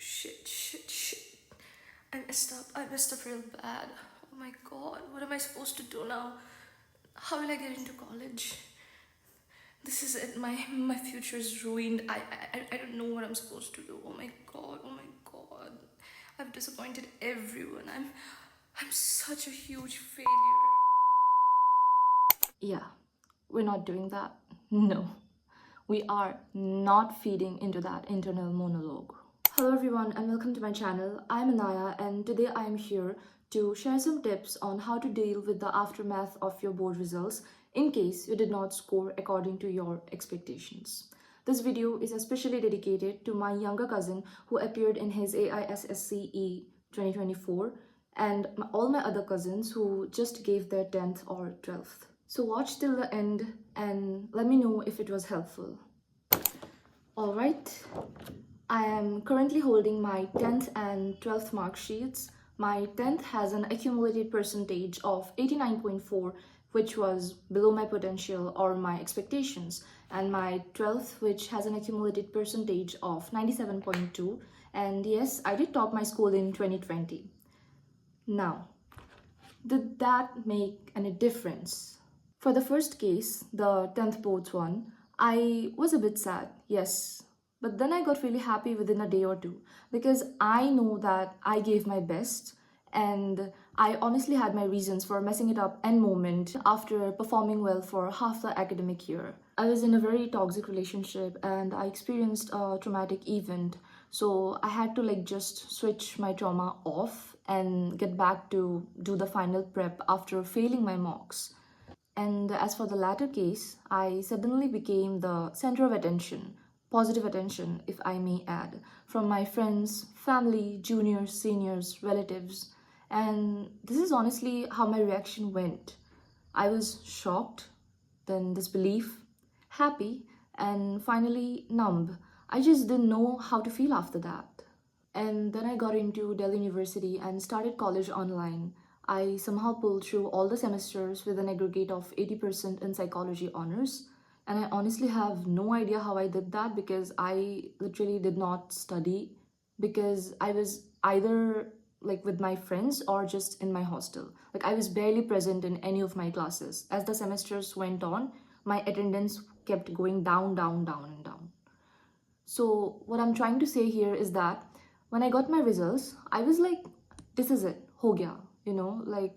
Shit. I messed up real bad. Oh my god, what am I supposed to do now? How will I get into college? This is it. My future is ruined. I don't know what I'm supposed to do. Oh my god. I've disappointed everyone. I'm such a huge failure. Yeah, we're not doing that. No. We are not feeding into that internal monologue. Hello everyone and welcome to my channel. I'm Anaya and today I am here to share some tips on how to deal with the aftermath of your board results in case you did not score according to your expectations. This video is especially dedicated to my younger cousin who appeared in his AISSCE 2024 and all my other cousins who just gave their 10th or 12th. So watch till the end and let me know if it was helpful. Alright, I am currently holding my 10th and 12th mark sheets. My 10th has an accumulated percentage of 89.4, which was below my potential or my expectations, and my 12th, which has an accumulated percentage of 97.2, and yes, I did top my school in 2020. Now, did that make any difference? For the first case, the 10th boards one, I was a bit sad, yes. But then I got really happy within a day or two because I know that I gave my best and I honestly had my reasons for messing it up and moment after performing well for half the academic year. I was in a very toxic relationship and I experienced a traumatic event. So I had to just switch my trauma off and get back to do the final prep after failing my mocks. And as for the latter case, I suddenly became the center of attention, positive attention, if I may add, from my friends, family, juniors, seniors, relatives. And this is honestly how my reaction went. I was shocked, then disbelief, happy, and finally numb. I just didn't know how to feel after that. And then I got into Delhi University and started college online. I somehow pulled through all the semesters with an aggregate of 80% in psychology honors. And I honestly have no idea how I did that because I literally did not study because I was either with my friends or just in my hostel. I was barely present in any of my classes. As the semesters went on, my attendance kept going down, down, down, and down. So what I'm trying to say here is that when I got my results, I was like, this is it, ho gaya,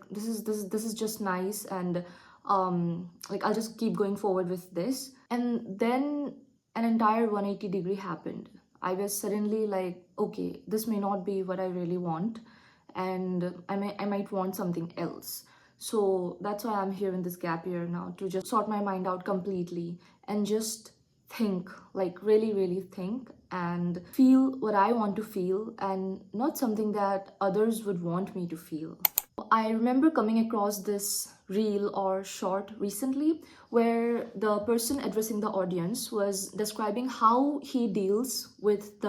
this is just nice, and I'll just keep going forward with this. And then an entire 180-degree happened. I was suddenly like, okay, this may not be what I really want, and I might want something else. So that's why I'm here in this gap year now, to just sort my mind out completely and just think, really think and feel what I want to feel and not something that others would want me to feel. I remember coming across this reel or short recently where the person addressing the audience was describing how he deals with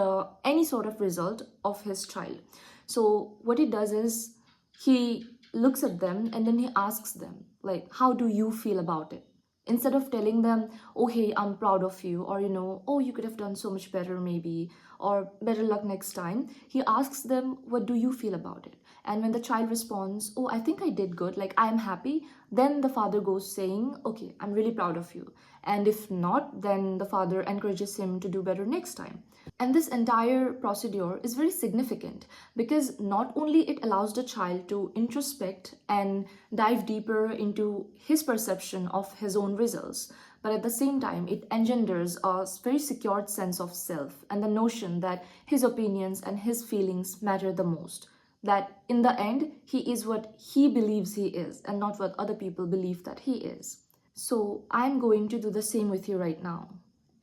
any sort of result of his child. So what he does is he looks at them and then he asks them, how do you feel about it? Instead of telling them, oh, hey, I'm proud of you, or, oh, you could have done so much better maybe, or better luck next time, he asks them, what do you feel about it? And when the child responds, oh, I think I did good, I am happy, then the father goes saying, okay, I'm really proud of you. And if not, then the father encourages him to do better next time. And this entire procedure is very significant because not only it allows the child to introspect and dive deeper into his perception of his own results, but at the same time, it engenders a very secured sense of self and the notion that his opinions and his feelings matter the most. That in the end, he is what he believes he is and not what other people believe that he is. So I'm going to do the same with you right now.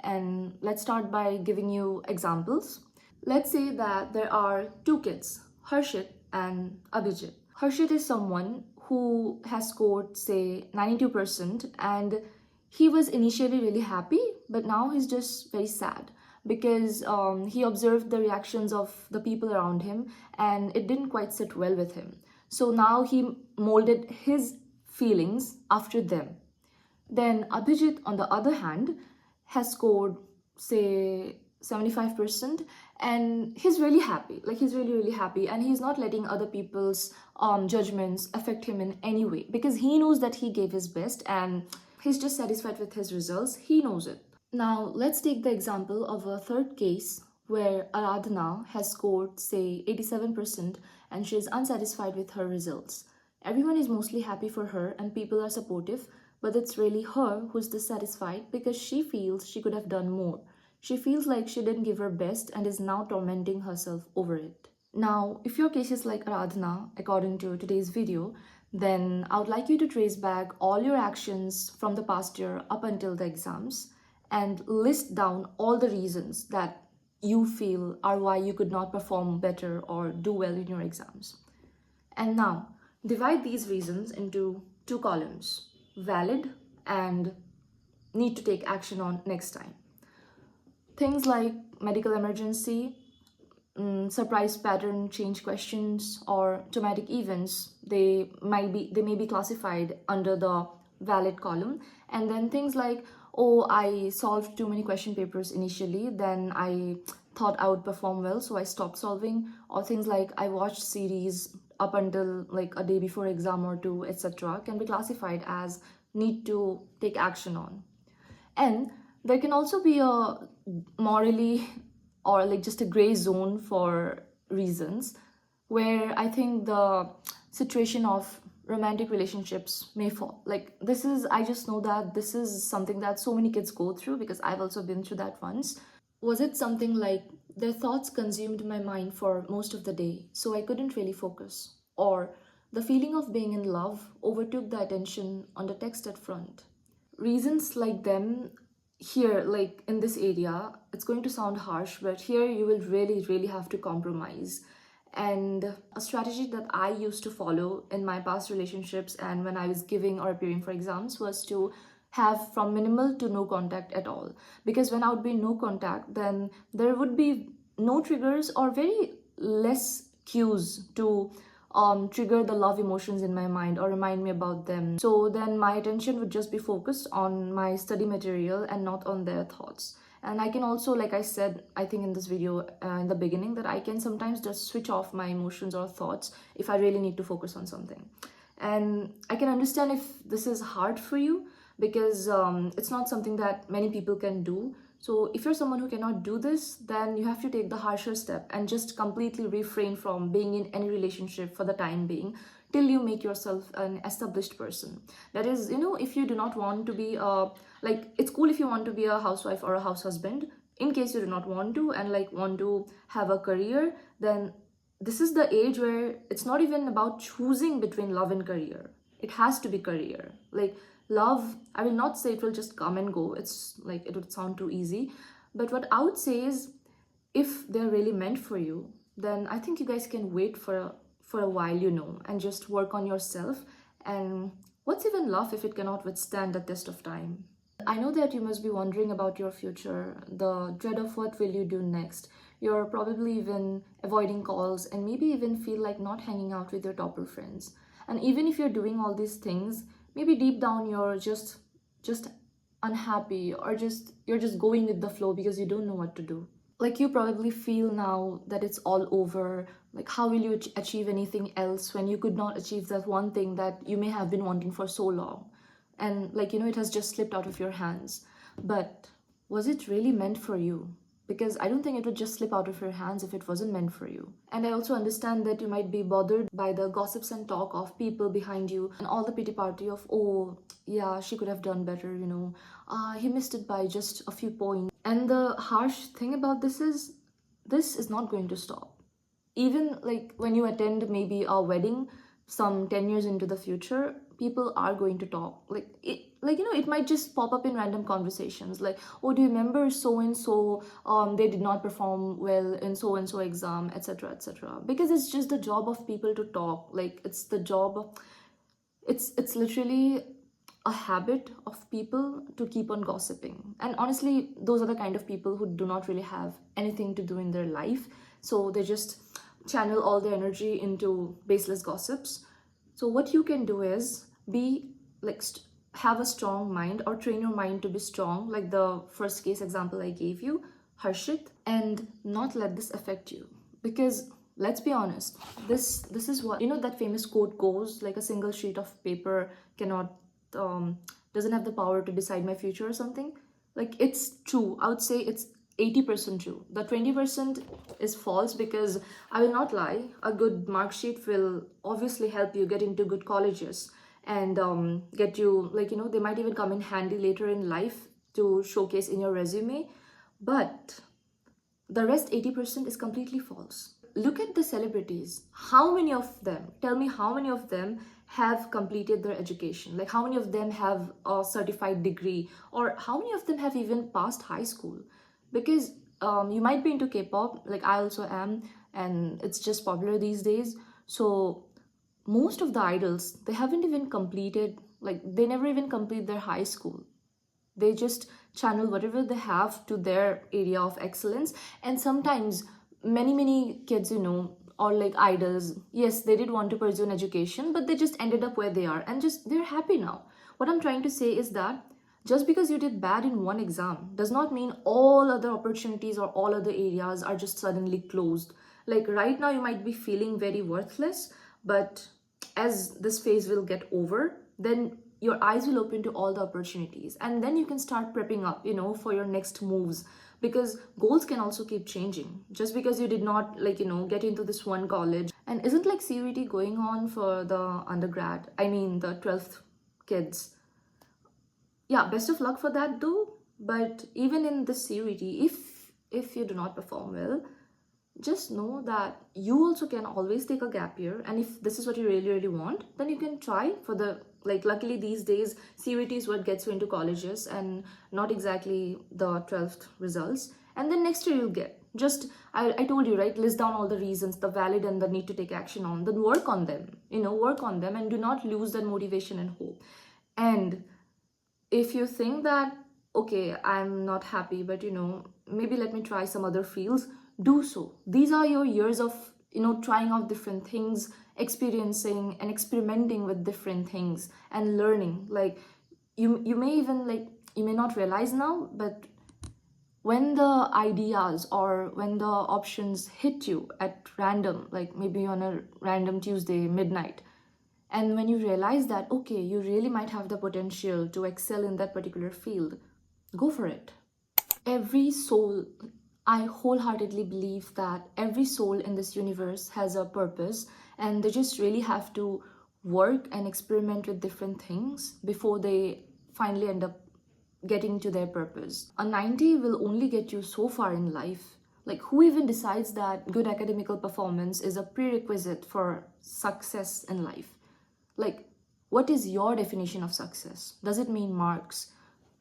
And let's start by giving you examples. Let's say that there are two kids, Harshit and Abhijit. Harshit is someone who has scored, say, 92%, and he was initially really happy, but now he's just very sad because he observed the reactions of the people around him and it didn't quite sit well with him. So now he molded his feelings after them. Then Abhijit, on the other hand, has scored, say, 75%, and he's really happy. Like, he's really, really happy, and he's not letting other people's judgments affect him in any way, because he knows that he gave his best and he's just satisfied with his results. He knows it. Now, let's take the example of a third case where Aradhana has scored, say, 87% and she is unsatisfied with her results. Everyone is mostly happy for her and people are supportive, but it's really her who's dissatisfied because she feels she could have done more. She feels like she didn't give her best and is now tormenting herself over it. Now, if your case is like Aradhana, according to today's video, then I would like you to trace back all your actions from the past year up until the exams and list down all the reasons that you feel are why you could not perform better or do well in your exams. And now, divide these reasons into two columns: valid and need to take action on next time. Things like medical emergency, surprise pattern change questions, or traumatic events, they may be classified under the valid column. And then things like, oh, I solved too many question papers initially, then I thought I would perform well, so I stopped solving. Or things like, I watched series up until like a day before exam or two, etc., can be classified as need to take action on. And there can also be a morally or like just a gray zone for reasons where I think the situation of romantic relationships may fall. Like, this is, I just know that this is something that so many kids go through because I've also been through that once. Was it something like their thoughts consumed my mind for most of the day, so I couldn't really focus? Or the feeling of being in love overtook the attention on the text at front? Reasons like them here, like in this area, it's going to sound harsh, but here you will really, really have to compromise. And a strategy that I used to follow in my past relationships and when I was giving or appearing for exams was to have from minimal to no contact at all. Because when I would be no contact, then there would be no triggers or very less cues to trigger the love emotions in my mind or remind me about them. So then my attention would just be focused on my study material and not on their thoughts. And I can also, like I said, I think in this video in the beginning, that I can sometimes just switch off my emotions or thoughts if I really need to focus on something. And I can understand if this is hard for you because it's not something that many people can do. So if you're someone who cannot do this, then you have to take the harsher step and just completely refrain from being in any relationship for the time being till you make yourself an established person. That is, if you do not want to be it's cool if you want to be a housewife or a house husband. In case you do not want to and want to have a career, then this is the age where it's not even about choosing between love and career. It has to be career. Like, love, I will not say it will just come and go. It's like, it would sound too easy. But what I would say is, if they're really meant for you, then I think you guys can wait for a while, and just work on yourself. And what's even love if it cannot withstand the test of time? I know that you must be wondering about your future, the dread of what will you do next. You're probably even avoiding calls and maybe even feel like not hanging out with your topper friends. And even if you're doing all these things, maybe deep down you're just unhappy, or you're just going with the flow because you don't know what to do. Like, you probably feel now that it's all over. Like, how will you achieve anything else when you could not achieve that one thing that you may have been wanting for so long? And it has just slipped out of your hands. But was it really meant for you? Because I don't think it would just slip out of your hands if it wasn't meant for you. And I also understand that you might be bothered by the gossips and talk of people behind you and all the pity party of, oh, yeah, she could have done better, he missed it by just a few points. And the harsh thing about this is not going to stop. Even like when you attend maybe a wedding some 10 years into the future, people are going to talk. It might just pop up in random conversations like, oh, do you remember so and so, they did not perform well in so and so exam, etc., etc. Because it's just the job of people to talk. Like, it's the job of, it's literally a habit of people to keep on gossiping. And honestly, those are the kind of people who do not really have anything to do in their life, so they just channel all their energy into baseless gossips. So what you can do is be like have a strong mind, or train your mind to be strong, like the first case example I gave you, Harshit. and not let this affect you. Because let's be honest, this is what, you know, that famous quote goes, like a single sheet of paper cannot um doesn't have the power to decide my future or something. Like, it's true. I would say it's 80% true. The 20% is false, because I will not lie, a good mark sheet will obviously help you get into good colleges, and get you, like, you know, they might even come in handy later in life to showcase in your resume. But the rest 80% is completely false. Look at the celebrities. How many of them, tell me, how many of them have completed their education? Like, how many of them have a certified degree? Or how many of them have even passed high school? Because you might be into K pop, like I also am, and it's just popular these days. So, most of the idols, they haven't even completed, like, they never even complete their high school. They just channel whatever they have to their area of excellence. And sometimes many kids, you know, or like idols, yes, they did want to pursue an education, but they just ended up where they are, and just they're happy now. What I'm trying to say is that just because you did bad in one exam does not mean all other opportunities or all other areas are just suddenly closed. Like, right now you might be feeling very worthless, but as this phase will get over, then your eyes will open to all the opportunities, and then you can start prepping up, you know, for your next moves. Because goals can also keep changing. Just because you did not, like, you know, get into this one college, and isn't like CUET going on for the undergrad, I mean the 12th kids. Yeah, best of luck for that though. But even in the CUET, if you do not perform well, just know that you also can always take a gap year. And if this is what you really want, then you can try for the, like, luckily these days CUET is what gets you into colleges, and not exactly the 12th results. And then next year you'll get, just I told you, right, list down all the reasons, the valid and the need to take action on, then work on them, you know, work on them, and do not lose that motivation and hope. And if you think that, okay, I'm not happy, but, you know, maybe let me try some other fields, do so. These are your years of, you know, trying out different things, experiencing and experimenting with different things, and learning. Like, you may even, like, you may not realize now, but when the ideas or when the options hit you at random, like maybe on a random Tuesday midnight, and when you realize that, okay, you really might have the potential to excel in that particular field, go for it. Every soul, I wholeheartedly believe that every soul in this universe has a purpose, and they just really have to work and experiment with different things before they finally end up getting to their purpose. A 90 will only get you so far in life. Like, who even decides that good academical performance is a prerequisite for success in life? Like, what is your definition of success? Does it mean marks?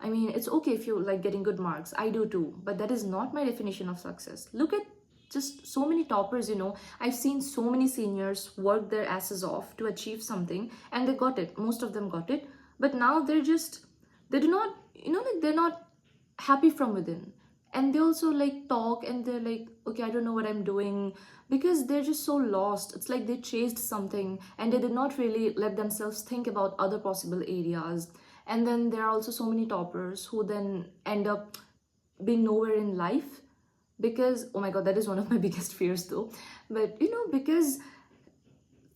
I mean, it's okay if you like getting good marks. I do too. But that is not my definition of success. Look at just so many toppers, you know. I've seen so many seniors work their asses off to achieve something, and they got it. Most of them got it. But now they do not, you know, like, they're not happy from within. And they also like talk, and they're like, okay, I don't know what I'm doing, because they're just so lost. It's like they chased something, and they did not really let themselves think about other possible areas. And then there are also so many toppers who then end up being nowhere in life, because, oh my god, that is one of my biggest fears though. But, you know, because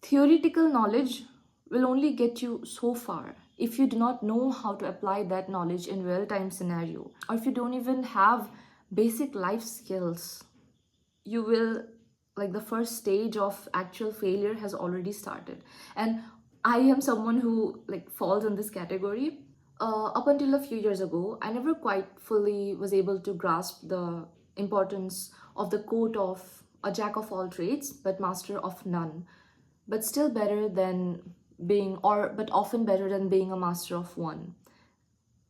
theoretical knowledge will only get you so far if you do not know how to apply that knowledge in real-time scenario, or if you don't even have basic life skills. You will, like, the first stage of actual failure has already started. And I am someone who, like, falls in this category. Up until a few years ago, I never quite fully was able to grasp the importance of the quote of a jack of all trades but master of none. But still better than being, or but often better than being a master of one.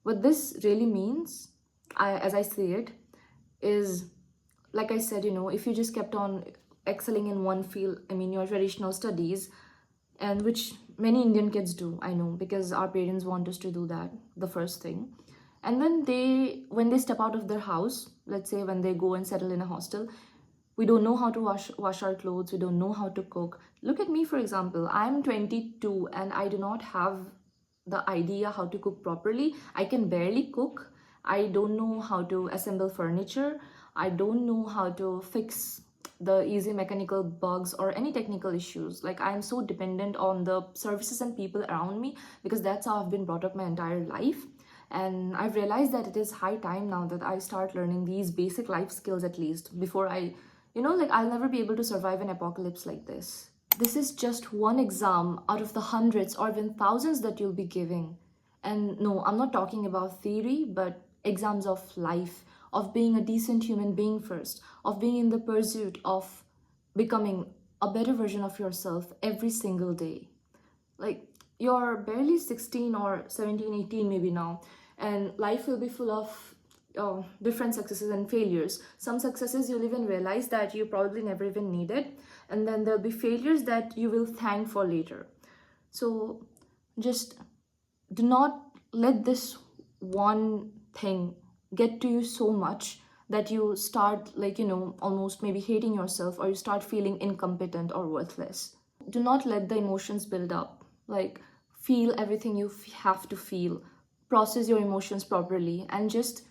What this really means, as I see it, is, like I said, you know, if you just kept on excelling in one field, I mean, your traditional studies, and which many Indian kids do, I know, because our parents want us to do that, the first thing. And then when they step out of their house, let's say when they go and settle in a hostel, we don't know how to wash our clothes, we don't know how to cook. Look at me, for example. I'm 22 and I do not have the idea how to cook properly. I can barely cook. I don't know how to assemble furniture. I don't know how to fix the easy mechanical bugs or any technical issues. Like, I'm so dependent on the services and people around me because that's how I've been brought up my entire life. And I've realized that it is high time now that I start learning these basic life skills at least before like I'll never be able to survive an apocalypse like this. This is just one exam out of the hundreds or even thousands that you'll be giving. And no, I'm not talking about theory, but exams of life, of being a decent human being first, of being in the pursuit of becoming a better version of yourself every single day. Like, you're barely 16 or 17, 18 maybe now, and life will be full of different successes and failures. Some successes you'll even realize that you probably never even needed, and then there'll be failures that you will thank for later. So just do not let this one thing get to you so much that you start, almost maybe hating yourself, or you start feeling incompetent or worthless. Do not let the emotions build up. Like, feel everything you have to feel, process your emotions properly, and just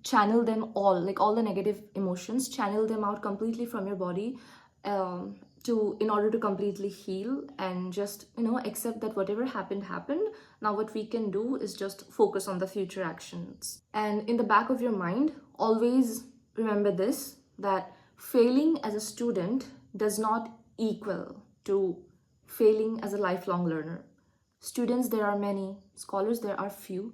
channel them all, like all the negative emotions, channel them out completely from your body, in order to completely heal, and just accept that whatever happened. Now what we can do is just focus on the future actions. And in the back of your mind, always remember this, that failing as a student does not equal to failing as a lifelong learner. Students, there are many. Scholars, there are few.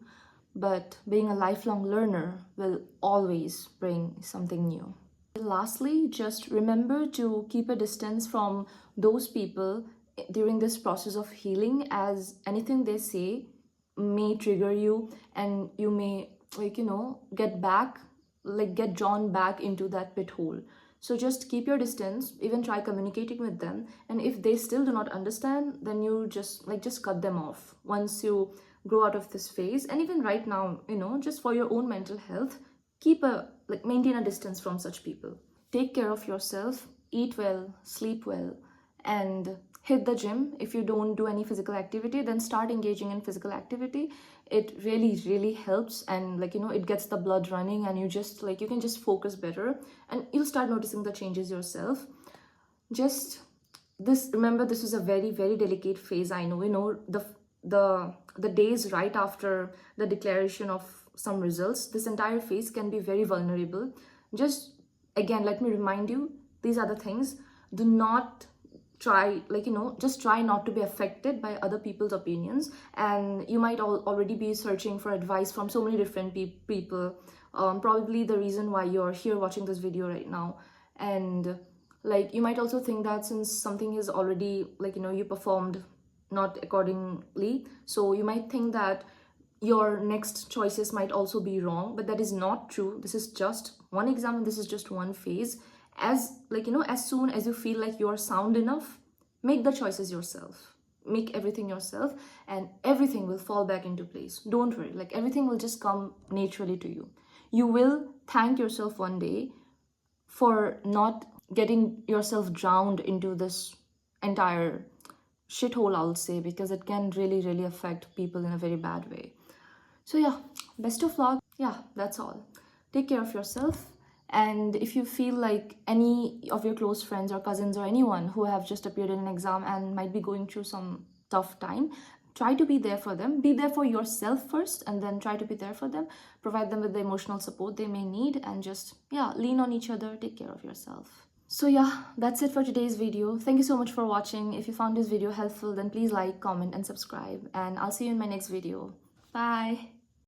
But being a lifelong learner will always bring something new. Lastly, just remember to keep a distance from those people during this process of healing, as anything they say may trigger you, and you may get drawn back into that pit hole. So just keep your distance, even try communicating with them, and if they still do not understand, then you just cut them off once you grow out of this phase. And even right now, just for your own mental health, maintain a distance from such people. Take care of yourself, eat well, sleep well, and hit the gym. If you don't do any physical activity, then start engaging in physical activity. It really helps, and it gets the blood running, and you can just focus better, and you'll start noticing the changes yourself. Remember, this is a very delicate phase. I know, the days right after the declaration of some results, this entire phase can be very vulnerable. Just again, let me remind you, these are the things. Do not try, just try not to be affected by other people's opinions. And you might already be searching for advice from so many different people, probably the reason why you're here watching this video right now. And you might also think that since something is already you performed not accordingly, so you might think that your next choices might also be wrong, but that is not true. This is just one exam, and this is just one phase. As soon as you feel like you're sound enough, make the choices yourself, make everything yourself, and everything will fall back into place. Don't worry, everything will just come naturally to you. You will thank yourself one day for not getting yourself drowned into this entire shithole, I'll say, because it can really affect people in a very bad way. So yeah, best of luck. Yeah, that's all. Take care of yourself. And if you feel like any of your close friends or cousins or anyone who have just appeared in an exam and might be going through some tough time, try to be there for them. Be there for yourself first, and then try to be there for them. Provide them with the emotional support they may need, and just lean on each other. Take care of yourself. So yeah, that's it for today's video. Thank you so much for watching. If you found this video helpful, then please like, comment, and subscribe. And I'll see you in my next video. Bye.